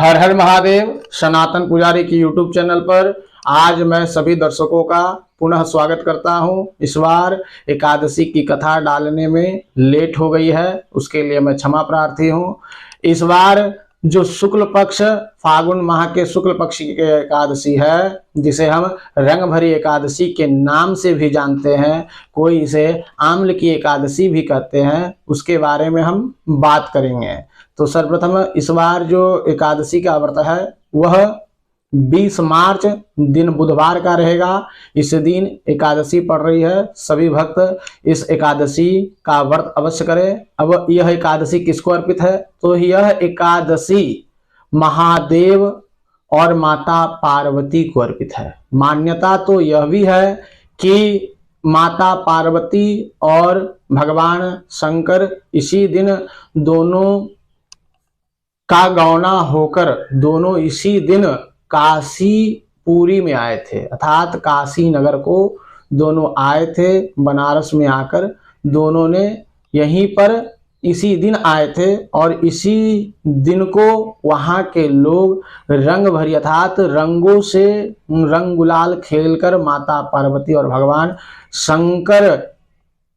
हर हर महादेव। सनातन पुजारी की YouTube channel पर आज मैं सभी दर्शकों का पुनः स्वागत करता हूं। इस बार एकादशी की कथा डालने में लेट हो गई है, उसके लिए मैं क्षमा प्रार्थी हूं। इस बार जो शुक्ल पक्ष फागुन माह के शुक्ल पक्ष की एकादशी है, जिसे हम रंग भरी एकादशी के नाम से भी जानते हैं, कोई इसे आम्ल की एकादशी भी कहते हैं, उसके बारे में हम बात करेंगे। तो सर्वप्रथम इस बार जो एकादशी का व्रत है वह 20 मार्च दिन बुधवार का रहेगा। इस दिन एकादशी पड़ रही है, सभी भक्त इस एकादशी का व्रत अवश्य करें। अब यह एकादशी किसको अर्पित है? तो यह एकादशी महादेव और माता पार्वती को अर्पित है। मान्यता तो यह भी है कि माता पार्वती और भगवान शंकर इसी दिन दोनों का गौना होकर दोनों इसी दिन काशी पुरी में आए थे, अर्थात काशी नगर को दोनों आए थे। बनारस में आकर दोनों ने यहीं पर इसी दिन आए थे और इसी दिन को वहां के लोग रंग भरी अर्थात रंगों से रंग गुलाल खेलकर माता पार्वती और भगवान शंकर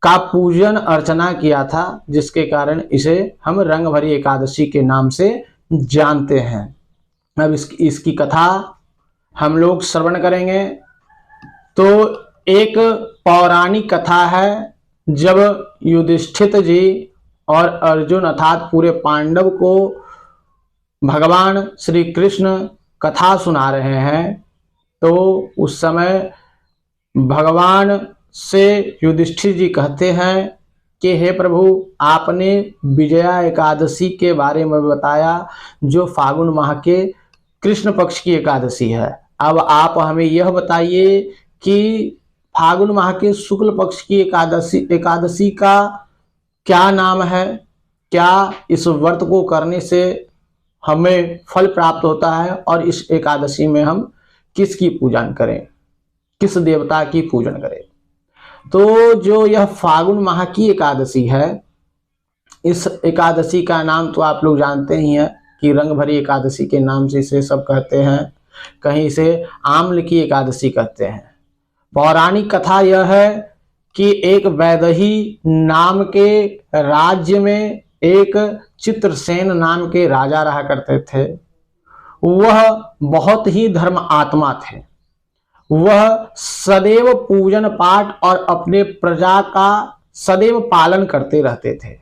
का पूजन अर्चना किया था, जिसके कारण इसे हम रंग भरी एकादशी के नाम से जानते हैं। अब इसकी कथा हम लोग श्रवण करेंगे। तो एक पौराणिक कथा है, जब युधिष्ठिर जी और अर्जुन अर्थात पूरे पांडव को भगवान श्री कृष्ण कथा सुना रहे हैं, तो उस समय भगवान से युधिष्ठिर जी कहते हैं कि हे प्रभु, आपने विजया एकादशी के बारे में बताया, जो फागुन माह के कृष्ण पक्ष की एकादशी है। अब आप हमें यह बताइए कि फागुन माह के शुक्ल पक्ष की एकादशी का क्या नाम है? क्या इस व्रत को करने से हमें फल प्राप्त होता है? और इस एकादशी में हम किसकी पूजन करें, किस देवता की पूजन करें? तो जो यह फागुन माह की एकादशी है, इस एकादशी का नाम तो आप लोग जानते ही हैं कि रंग भरी एकादशी के नाम से इसे सब कहते हैं, कहीं इसे आम्ल की एकादशी कहते हैं। पौराणिक कथा यह है कि एक वैदेही नाम के राज्य में एक चित्रसेन नाम के राजा रहा करते थे। वह बहुत ही धर्म आत्मा थे। वह सदैव पूजन पाठ और अपने प्रजा का सदैव पालन करते रहते थे।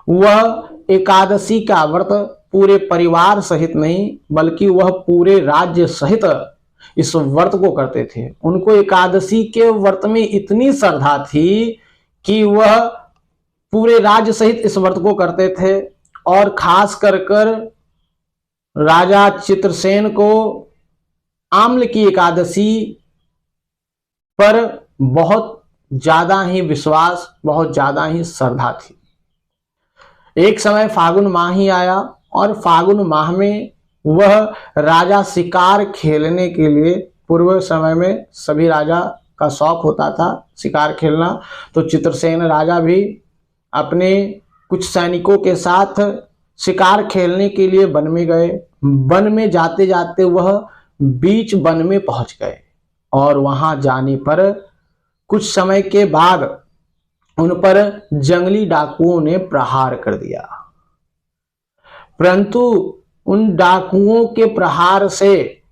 वह एकादशी का व्रत पूरे परिवार सहित नहीं, बल्कि वह पूरे राज्य सहित इस व्रत को करते थे। उनको एकादशी के व्रत में इतनी श्रद्धा थी कि वह पूरे राज्य सहित इस व्रत को करते थे। और खास कर राजा चित्रसेन को आम्ल की एकादशी पर बहुत ज्यादा ही विश्वास, बहुत ज्यादा ही श्रद्धा थी। एक समय फागुन माह ही आया और फागुन माह में वह राजा शिकार खेलने के लिए, पूर्व समय में सभी राजा का शौक होता था शिकार खेलना, तो चित्रसेन राजा भी अपने कुछ सैनिकों के साथ शिकार खेलने के लिए वन में गए। वन में जाते जाते वह बीच वन में पहुंच गए और वहां जाने पर कुछ समय के बाद उन पर जंगली डाकुओं ने प्रहार कर दिया। परंतु उन डाकुओं के प्रहार से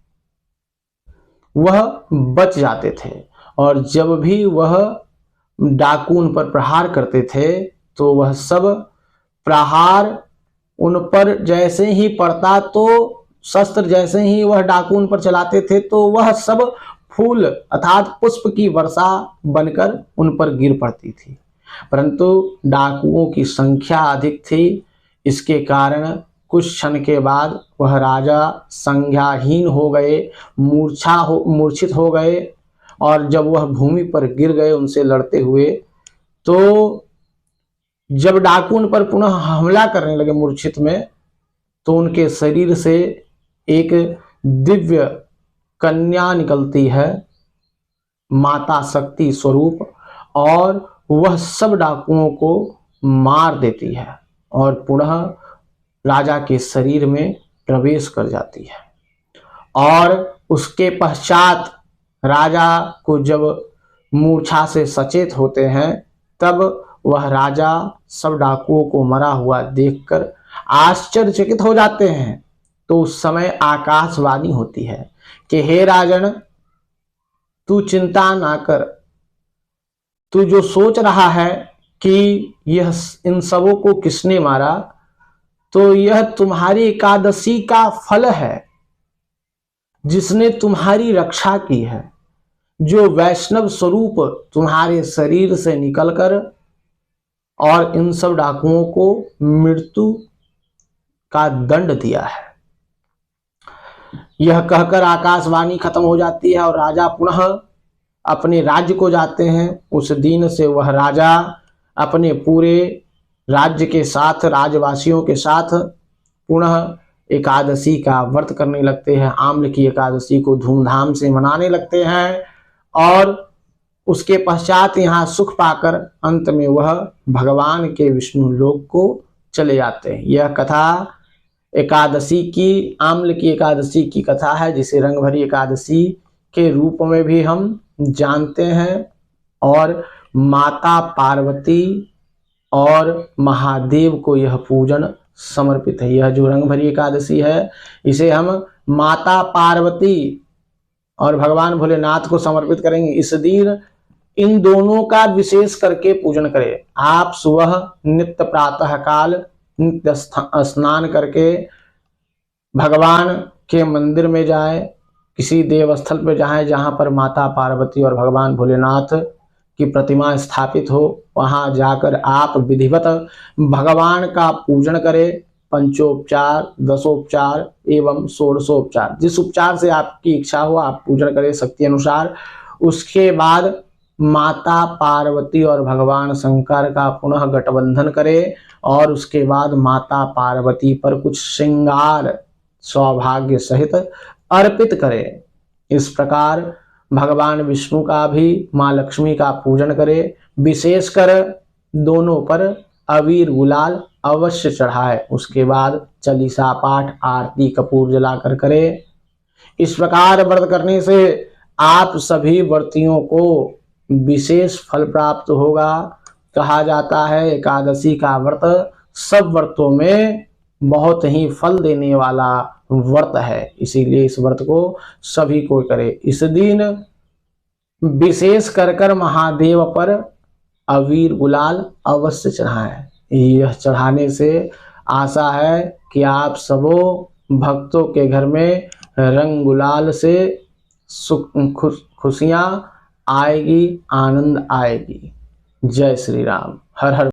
वह बच जाते थे, और जब भी वह डाकू उन पर प्रहार करते थे तो वह सब प्रहार उन पर जैसे ही पड़ता, तो शस्त्र जैसे ही वह डाकू उन पर चलाते थे, तो वह सब फूल अर्थात पुष्प की वर्षा बनकर उन पर गिर पड़ती थी। परंतु डाकुओं की संख्या अधिक थी, इसके कारण कुछ क्षण के बाद वह राजा संज्ञाहीन हो गए, मूर्छित हो गए, और जब वह भूमि पर गिर गए उनसे लड़ते हुए, तो जब डाकू उन पर पुनः हमला करने लगे मूर्छित में, तो उनके शरीर से एक दिव्य कन्या निकलती है, माता शक्ति स्वरूप, और वह सब डाकुओं को मार देती है और पुनः राजा के शरीर में प्रवेश कर जाती है। और उसके पश्चात राजा को जब मूर्छा से सचेत होते हैं, तब वह राजा सब डाकुओं को मरा हुआ देखकर आश्चर्यचकित हो जाते हैं। तो उस समय आकाशवाणी होती है कि हे राजन, तू चिंता ना कर, तू जो सोच रहा है कि यह इन सबों को किसने मारा, तो यह तुम्हारी एकादशी का फल है, जिसने तुम्हारी रक्षा की है, जो वैष्णव स्वरूप तुम्हारे शरीर से निकलकर और इन सब डाकुओं को मृत्यु का दंड दिया है। यह कहकर आकाशवाणी खत्म हो जाती है और राजा पुनः अपने राज्य को जाते हैं। उस दिन से वह राजा अपने पूरे राज्य के साथ, राज्यवासियों के साथ पुनः एकादशी का व्रत करने लगते हैं। आम्ल की एकादशी को धूमधाम से मनाने लगते हैं और उसके पश्चात यहाँ सुख पाकर अंत में वह भगवान के विष्णु लोक को चले जाते हैं। यह कथा एकादशी की, आम्ल की एकादशी की कथा है, जिसे रंगभरी एकादशी के रूप में भी हम जानते हैं। और माता पार्वती और महादेव को यह पूजन समर्पित है। यह जो रंगभरी एकादशी है, इसे हम माता पार्वती और भगवान भोलेनाथ को समर्पित करेंगे। इस दिन इन दोनों का विशेष करके पूजन करें। आप सुबह नित्य प्रातः काल नित्य स्नान करके भगवान के मंदिर में जाएं, किसी देवस्थल पर जाएं जहां पर माता पार्वती और भगवान भोलेनाथ की प्रतिमा स्थापित हो। वहां जाकर आप विधिवत भगवान का पूजन करें। पंचोपचार, दसोपचार एवं षोडशोपचार, जिस उपचार से आपकी इच्छा हो आप पूजन करें शक्ति अनुसार। उसके बाद माता पार्वती और भगवान शंकर का पुनः गठबंधन करें और उसके बाद माता पार्वती पर कुछ श्रृंगार सौभाग्य सहित अर्पित करें। इस प्रकार भगवान विष्णु का भी, माँ लक्ष्मी का पूजन करें। विशेषकर दोनों पर अबीर गुलाल अवश्य चढ़ाए। उसके बाद चालीसा पाठ, आरती कपूर जलाकर करें। इस प्रकार व्रत करने से आप सभी व्रतियों को विशेष फल प्राप्त होगा। कहा जाता है एकादशी का व्रत सब व्रतों में बहुत ही फल देने वाला व्रत है, इसीलिए इस व्रत को सभी को करें। इस दिन विशेष कर महादेव पर अबीर गुलाल अवश्य चढ़ाएं। यह चढ़ाने से आशा है कि आप सबों भक्तों के घर में रंग गुलाल से सुख खुशियां आएगी, आनंद आएगी। जय श्री राम। हर हर